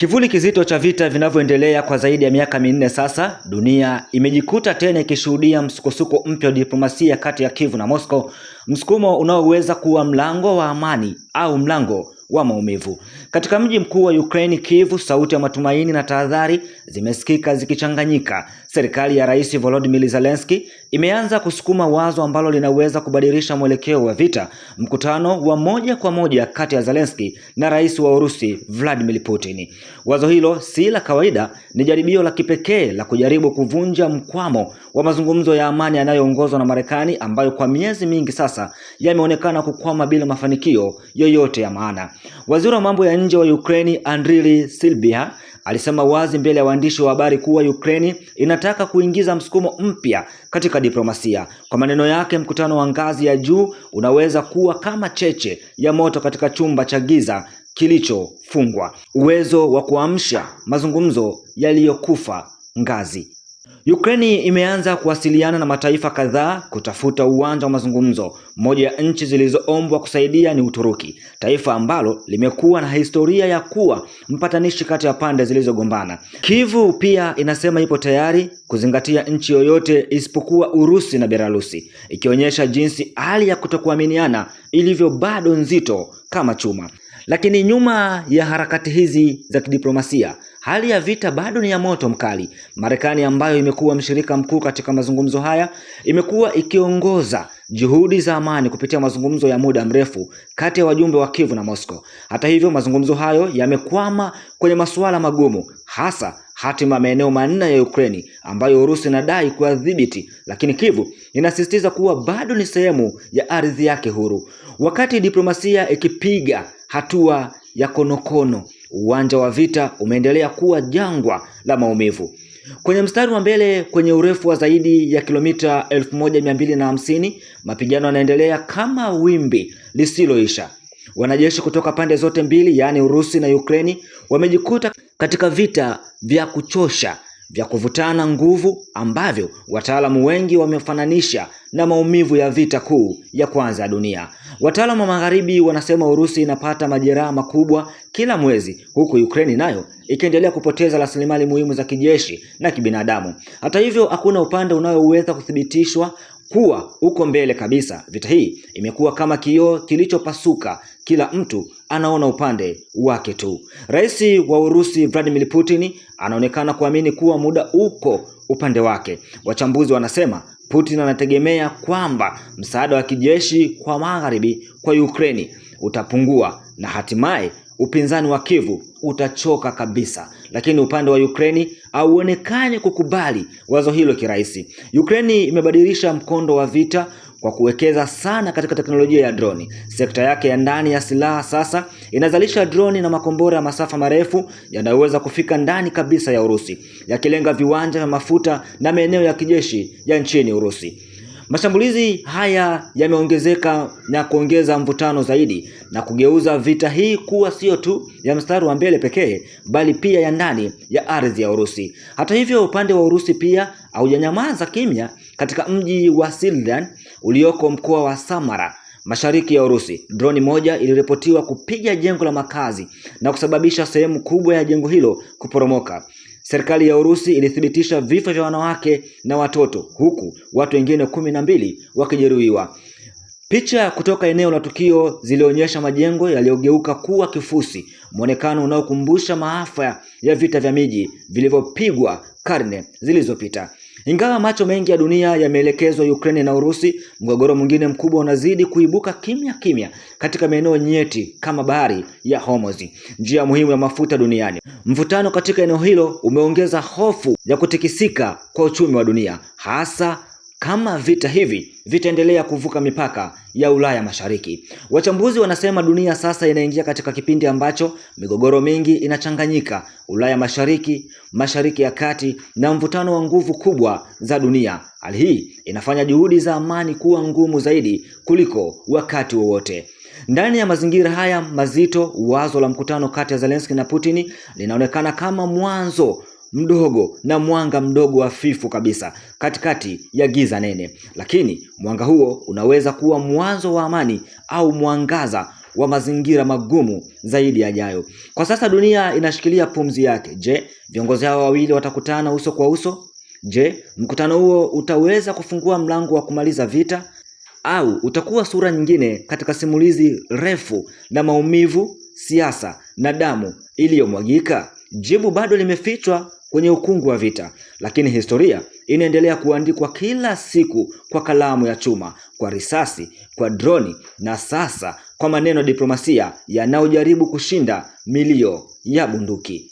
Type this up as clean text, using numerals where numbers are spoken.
Kivuli kizito cha vita vinavyoendelea kwa zaidi ya miaka minne sasa, dunia imejikuta tena ikishuhudia msukosuko mpya wa diplomasia kati ya Kyiv na Moscow, msukumo unaoweza kuwa mlango wa amani au mlango wa maumivu. Katika mji mkuu wa Ukraine, Kyiv, sauti ya matumaini na tahadhari zimesikika zikichanganyika. Serikali ya Rais Volodymyr Zelensky imeanza kusukuma wazo ambalo linaweza kubadilisha mwelekeo wa vita, mkutano wa moja kwa moja kati ya Zelensky na Rais wa Urusi Vladimir Putin. Wazo hilo si la kawaida, ni jaribio la kipekee la kujaribu kuvunja mkwamo wa mazungumzo ya amani yanayoongozwa na Marekani, ambayo kwa miezi mingi sasa yameonekana kukwama bila mafanikio yoyote ya maana. Waziri wa mambo ya nje wa Ukraine Andriy Sybiha alisema wazi mbele ya waandishi wa habari kuwa Ukraine inataka kuingiza msukumo mpya katika diplomasia. Kwa maneno yake, mkutano wa ngazi ya juu unaweza kuwa kama cheche ya moto katika chumba cha giza kilichofungwa, uwezo wa kuamsha mazungumzo yaliyokufa ngazi. Ukraine imeanza kuwasiliana na mataifa kadhaa kutafuta uwanja wa mazungumzo. Moja ya nchi zilizoombwa kusaidia ni Uturuki, taifa ambalo limekuwa na historia ya kuwa mpatanishi kati ya pande zilizogombana. Kyiv pia inasema ipo tayari kuzingatia nchi yoyote isipokuwa Urusi na Belarusi, ikionyesha jinsi hali ya kutokuaminiana ilivyo bado nzito kama chuma. Lakini nyuma ya harakati hizi za kidiplomasia, hali ya vita bado ni ya moto mkali. Marekani, ambayo imekuwa mshirika mkuu katika mazungumzo haya, imekuwa ikiongoza juhudi za amani kupitia mazungumzo ya muda mrefu kati ya wajumbe wa Kyiv na Moscow. Hata hivyo, mazungumzo hayo yamekwama kwenye masuala magumu, hasa hatima maeneo manne ya Ukraine ambayo Urusi inadai kuyadhibiti, lakini Kyiv inasisitiza kuwa bado ni sehemu ya ardhi yake huru. Wakati diplomasia ikipiga hatua ya konokono, uwanja wa vita umeendelea kuwa jangwa la maumivu. Kwenye mstari wa mbele, kwenye urefu wa zaidi ya kilomita 1250, mapigano yanaendelea kama wimbi lisiloisha. Wanajeshi kutoka pande zote mbili, yaani Urusi na Ukraine, wamejikuta katika vita vya kuchosha vya kuvutana nguvu ambavyo wataalamu wengi wamefananisha na maumivu ya vita kuu ya kwanza ya dunia. Wataalamu wa Magharibi wanasema Urusi inapata majeraha makubwa kila mwezi, huku Ukraine nayo ikiendelea kupoteza rasilimali muhimu za kijeshi na kibinadamu. Hata hivyo, hakuna upande unaoweza kuthibitishwa kuwa uko mbele kabisa. Vita hii imekuwa kama kioo kilichopasuka, kila mtu anaona upande wake tu. Rais wa Urusi Vladimir Putin anaonekana kuamini kuwa muda uko upande wake. Wachambuzi wanasema Putin anategemea kwamba msaada wa kijeshi kwa Magharibi kwa Ukraine utapungua na hatimaye upinzani wa Kyiv utachoka kabisa. Lakini upande wa Ukraine hauonekani kukubali wazo hilo kirahisi. Ukraine imebadilisha mkondo wa vita kwa kuwekeza sana katika teknolojia ya droni. Sekta yake ya ndani ya silaha sasa inazalisha droni na makombora ya masafa marefu yanayoweza kufika ndani kabisa ya Urusi, yakilenga viwanja vya mafuta na maeneo ya kijeshi ya nchini Urusi. Mashambulizi haya yameongezeka na kuongeza mvutano zaidi na kugeuza vita hii kuwa sio tu ya mstari wa mbele pekee, bali pia ya ndani ya ardhi ya Urusi. Hata hivyo, upande wa Urusi pia haujanyamaza kimya. Katika mji wa Sildan ulioko mkoa wa Samara, mashariki ya Urusi, droni moja iliripotiwa kupiga jengo la makazi na kusababisha sehemu kubwa ya jengo hilo kuporomoka. Serikali ya Urusi ilithibitisha vifo vya wanawake na watoto, huku watu wengine 12 wakijeruhiwa. Picha kutoka eneo la tukio zilionyesha majengo yaliyogeuka kuwa kifusi, muonekano unaokumbusha maafa ya vita vya miji vilivyopigwa karne zilizopita. Ingawa macho mengi ya dunia yameelekezwa Ukraine na Urusi, mgogoro mwingine mkubwa unazidi kuibuka kimya kimya katika maeneo nyeti kama bahari ya Hormuz, njia muhimu ya mafuta duniani. Mvutano katika eneo hilo umeongeza hofu ya kutikisika kwa uchumi wa dunia, hasa kama vita hivi vitaendelea kuvuka mipaka ya Ulaya Mashariki. Wachambuzi wanasema dunia sasa inaingia katika kipindi ambacho migogoro mingi inachanganyika: Ulaya Mashariki, Mashariki ya Kati na mvutano wa nguvu kubwa za dunia. Hali hii inafanya juhudi za amani kuwa ngumu zaidi kuliko wakati wowote. Ndani ya mazingira haya mazito, wazo la mkutano kati ya Zelensky na Putin linaonekana kama mwanzo mdogo na mwanga mdogo hafifu kabisa katikati ya giza nene. Lakini mwanga huo unaweza kuwa mwanzo wa amani au mwangaza wa mazingira magumu zaidi yajayo. Kwa sasa dunia inashikilia pumzi yake. Je, viongozi hao wawili watakutana uso kwa uso? Je, mkutano huo utaweza kufungua mlango wa kumaliza vita, au utakuwa sura nyingine katika simulizi refu la maumivu, siasa na damu iliyomwagika? Jibu bado limefichwa kwenye ukungu wa vita, lakini historia inaendelea kuandikwa kila siku kwa kalamu ya chuma, kwa risasi, kwa droni na sasa kwa maneno ya diplomasia yanayojaribu kushinda milio ya bunduki.